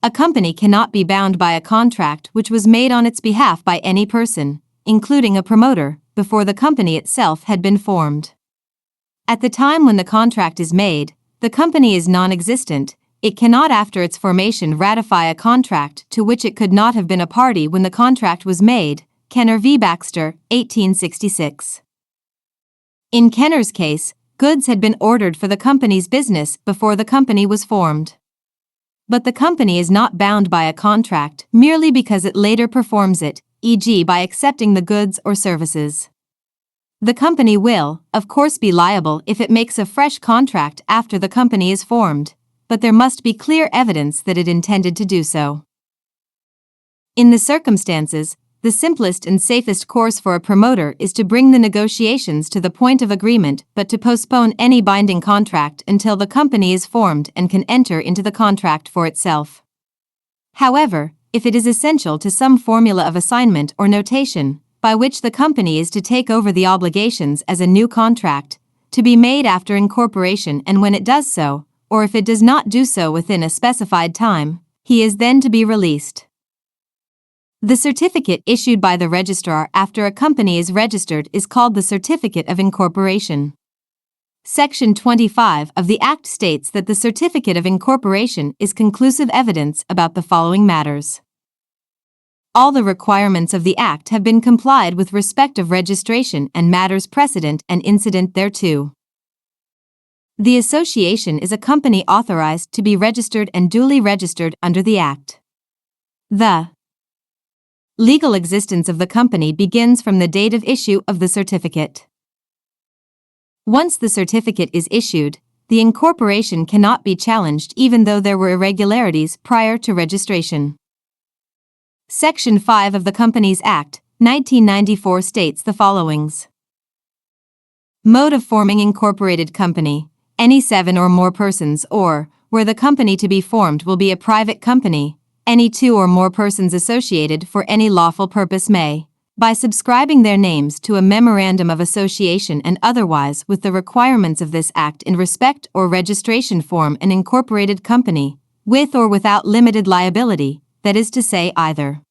a company cannot be bound by a contract which was made on its behalf by any person, including a promoter, before the company itself had been formed. At the time when the contract is made, the company is non-existent. It cannot after its formation ratify a contract to which it could not have been a party when the contract was made. Kenner v. Baxter, 1866. In Kenner's case, goods had been ordered for the company's business before the company was formed. But the company is not bound by a contract merely because it later performs it, e.g. by accepting the goods or services. The company will, of course, be liable if it makes a fresh contract after the company is formed, but there must be clear evidence that it intended to do so. In the circumstances, the simplest and safest course for a promoter is to bring the negotiations to the point of agreement but to postpone any binding contract until the company is formed and can enter into the contract for itself. However, if it is essential to some formula of assignment or notation, by which the company is to take over the obligations as a new contract, to be made after incorporation, and when it does so, or if it does not do so within a specified time, he is then to be released. The certificate issued by the registrar after a company is registered is called the Certificate of Incorporation. Section 25 of the Act states that the Certificate of Incorporation is conclusive evidence about the following matters. All the requirements of the Act have been complied with respect of registration and matters precedent and incident thereto. The association is a company authorized to be registered and duly registered under the Act. The legal existence of the company begins from the date of issue of the certificate. Once the certificate is issued, the incorporation cannot be challenged even though there were irregularities prior to registration. Section 5 of the Companies Act, 1994 states the followings. Mode of forming incorporated company. Any 7 or more persons or, where the company to be formed will be a private company, any 2 or more persons associated for any lawful purpose may, by subscribing their names to a memorandum of association and otherwise with the requirements of this Act in respect or registration, form an incorporated company, with or without limited liability, that is to say either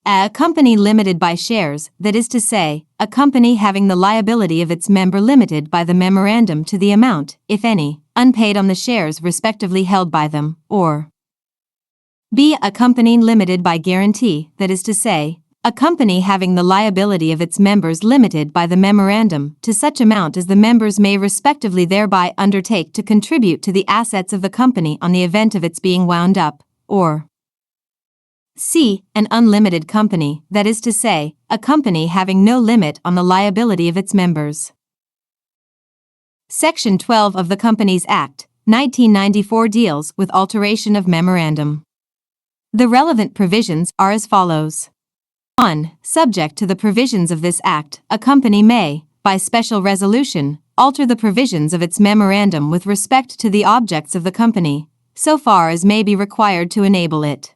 a company limited by shares, that is to say, a company having the liability of its member limited by the memorandum to the amount, if any, unpaid on the shares respectively held by them, or b. a company limited by guarantee, that is to say, a company having the liability of its members limited by the memorandum to such amount as the members may respectively thereby undertake to contribute to the assets of the company on the event of its being wound up, or c. an unlimited company, that is to say, a company having no limit on the liability of its members. Section 12 of the Companies Act, 1994 deals with alteration of memorandum. The relevant provisions are as follows. 1. Subject to the provisions of this Act, a company may, by special resolution, alter the provisions of its memorandum with respect to the objects of the company, so far as may be required to enable it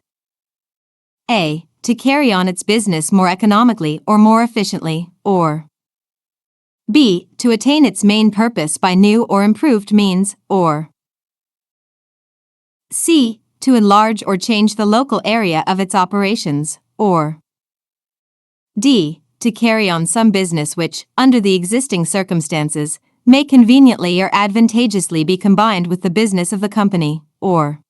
a. to carry on its business more economically or more efficiently, or b. to attain its main purpose by new or improved means, or c. to enlarge or change the local area of its operations, or d. to carry on some business which, under the existing circumstances, may conveniently or advantageously be combined with the business of the company, or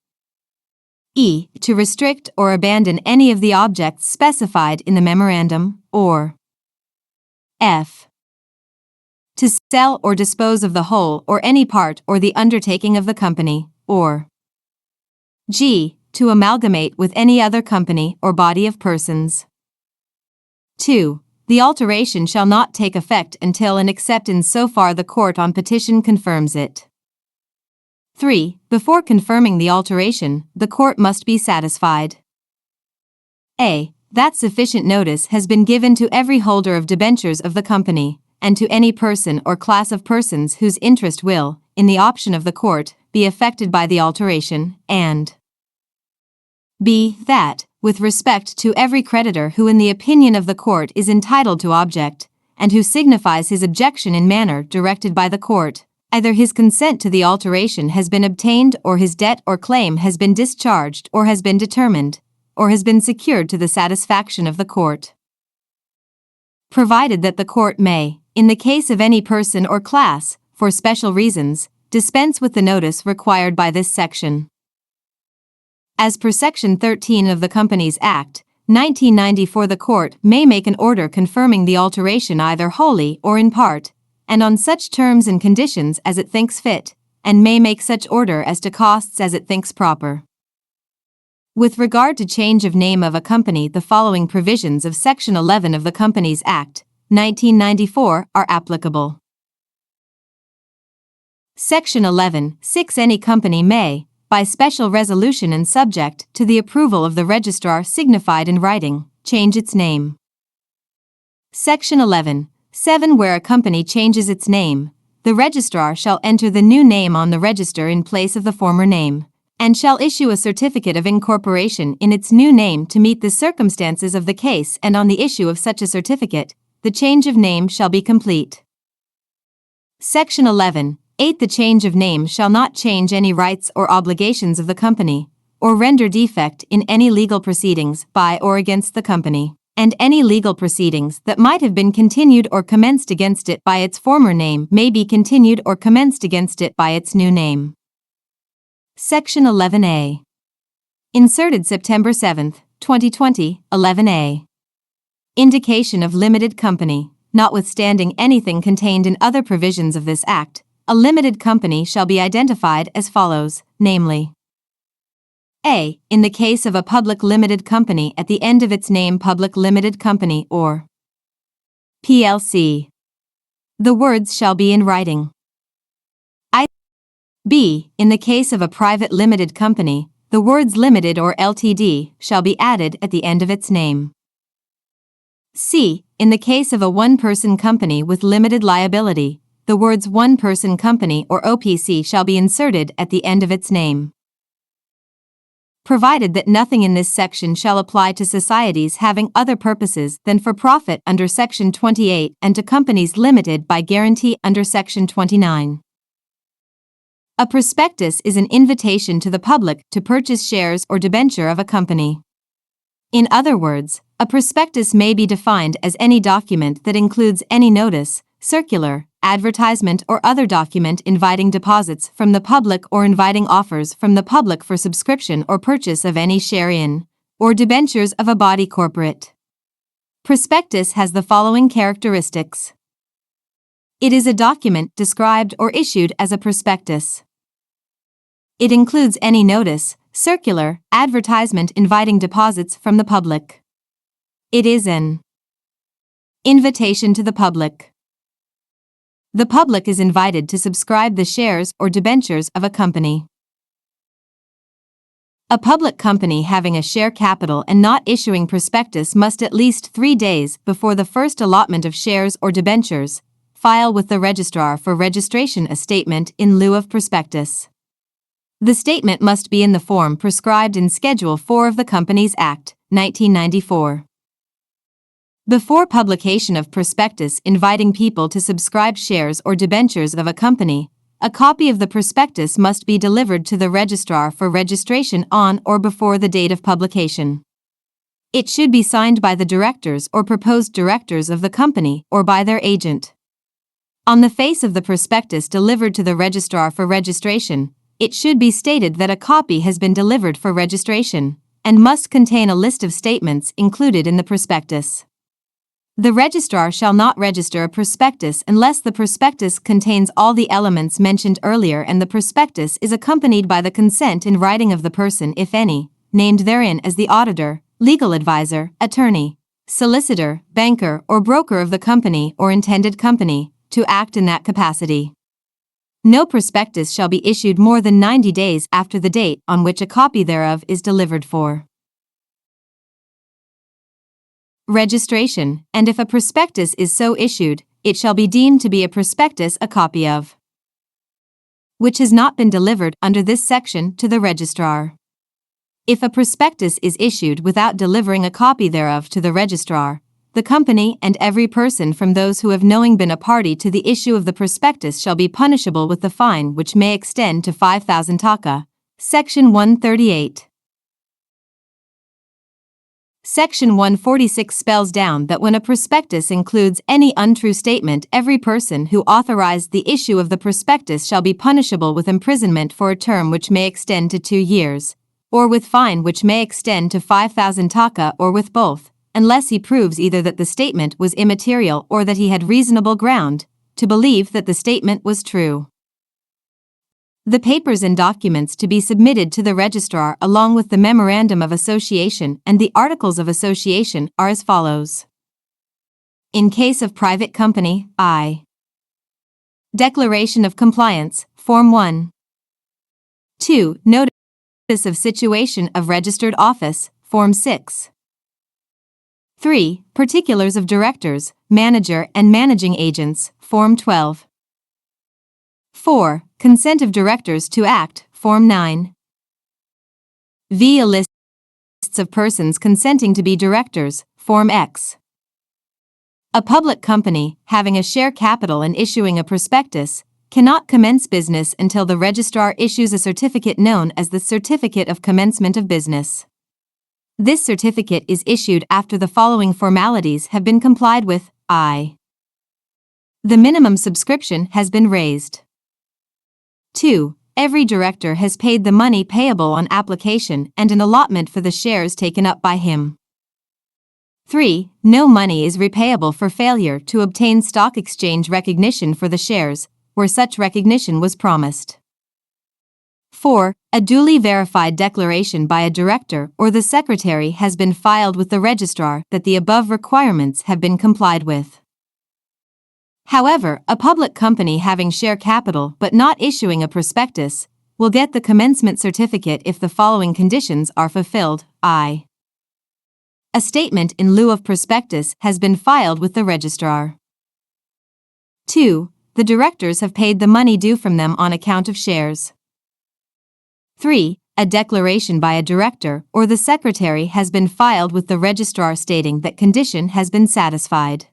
e. to restrict or abandon any of the objects specified in the memorandum, or f. to sell or dispose of the whole or any part or the undertaking of the company, or g. to amalgamate with any other company or body of persons. 2. The alteration shall not take effect until and except in so far the court on petition confirms it. 3. Before confirming the alteration, the court must be satisfied a. that sufficient notice has been given to every holder of debentures of the company, and to any person or class of persons whose interest will, in the option of the court, be affected by the alteration, and b. that, with respect to every creditor who in the opinion of the court is entitled to object, and who signifies his objection in manner directed by the court, Either his consent to the alteration has been obtained, or his debt or claim has been discharged, or has been determined, or has been secured to the satisfaction of the court. Provided that the court may, in the case of any person or class, for special reasons, dispense with the notice required by this section. As per Section 13 of the Companies Act, 1994, the court may make an order confirming the alteration either wholly or in part, and on such terms and conditions as it thinks fit, and may make such order as to costs as it thinks proper. With regard to change of name of a company, the following provisions of Section 11 of the Companies Act, 1994 are applicable. Section 11(6) Any company may, by special resolution and subject to the approval of the registrar signified in writing, change its name. Section 11(7) Where a company changes its name, the registrar shall enter the new name on the register in place of the former name, and shall issue a certificate of incorporation in its new name to meet the circumstances of the case, and on the issue of such a certificate, the change of name shall be complete. Section 11(8) The change of name shall not change any rights or obligations of the company, or render defect in any legal proceedings by or against the company, and any legal proceedings that might have been continued or commenced against it by its former name may be continued or commenced against it by its new name. Section 11(a). Inserted September 7, 2020, 11(a). Indication of limited company. Notwithstanding anything contained in other provisions of this Act, a limited company shall be identified as follows, namely: A. In the case of a public limited company, at the end of its name Public Limited Company or PLC, the words shall be in writing. B. In the case of a private limited company, the words Limited or Ltd shall be added at the end of its name. C. In the case of a one-person company with limited liability, the words One-Person Company or OPC shall be inserted at the end of its name. Provided that nothing in this section shall apply to societies having other purposes than for profit under Section 28 and to companies limited by guarantee under Section 29. A prospectus is an invitation to the public to purchase shares or debenture of a company. In other words, a prospectus may be defined as any document that includes any notice, circular, advertisement, or other document inviting deposits from the public or inviting offers from the public for subscription or purchase of any share in, or debentures of a body corporate. Prospectus has the following characteristics. It is a document described or issued as a prospectus. It includes any notice, circular, advertisement inviting deposits from the public. It is an invitation to the public. The public is invited to subscribe the shares or debentures of a company. A public company having a share capital and not issuing prospectus must at least 3 days before the first allotment of shares or debentures file with the registrar for registration a statement in lieu of prospectus. The statement must be in the form prescribed in Schedule 4 of the Companies Act, 1994. Before publication of prospectus inviting people to subscribe shares or debentures of a company, a copy of the prospectus must be delivered to the registrar for registration on or before the date of publication. It should be signed by the directors or proposed directors of the company or by their agent. On the face of the prospectus delivered to the registrar for registration, it should be stated that a copy has been delivered for registration, and must contain a list of statements included in the prospectus. The registrar shall not register a prospectus unless the prospectus contains all the elements mentioned earlier and the prospectus is accompanied by the consent in writing of the person, if any, named therein as the auditor, legal advisor, attorney, solicitor, banker, or broker of the company or intended company, to act in that capacity. No prospectus shall be issued more than 90 days after the date on which a copy thereof is delivered for registration, and if a prospectus is so issued, it shall be deemed to be a prospectus a copy of which has not been delivered under this section to the registrar. If a prospectus is issued without delivering a copy thereof to the registrar, the company and every person from those who have knowing been a party to the issue of the prospectus shall be punishable with the fine which may extend to 5,000 taka. Section 138. Section 146 spells down that when a prospectus includes any untrue statement, every person who authorized the issue of the prospectus shall be punishable with imprisonment for a term which may extend to 2 years, or with fine which may extend to 5,000 taka, or with both, unless he proves either that the statement was immaterial or that he had reasonable ground to believe that the statement was true. The papers and documents to be submitted to the registrar along with the Memorandum of Association and the Articles of Association are as follows. In case of private company, I. Declaration of Compliance, Form 1. 2. Notice of Situation of Registered Office, Form 6. 3. Particulars of Directors, Manager and Managing Agents, Form 12. 4. Consent of Directors to Act, Form 9. V. Lists of persons consenting to be directors, Form X. A public company, having a share capital and issuing a prospectus, cannot commence business until the registrar issues a certificate known as the Certificate of Commencement of Business. This certificate is issued after the following formalities have been complied with. I. The minimum subscription has been raised. 2. Every director has paid the money payable on application and an allotment for the shares taken up by him. 3. No money is repayable for failure to obtain stock exchange recognition for the shares, where such recognition was promised. 4. A duly verified declaration by a director or the secretary has been filed with the registrar that the above requirements have been complied with. However, a public company having share capital but not issuing a prospectus will get the commencement certificate if the following conditions are fulfilled. I. A statement in lieu of prospectus has been filed with the registrar. 2. The directors have paid the money due from them on account of shares. 3. A declaration by a director or the secretary has been filed with the registrar stating that condition has been satisfied.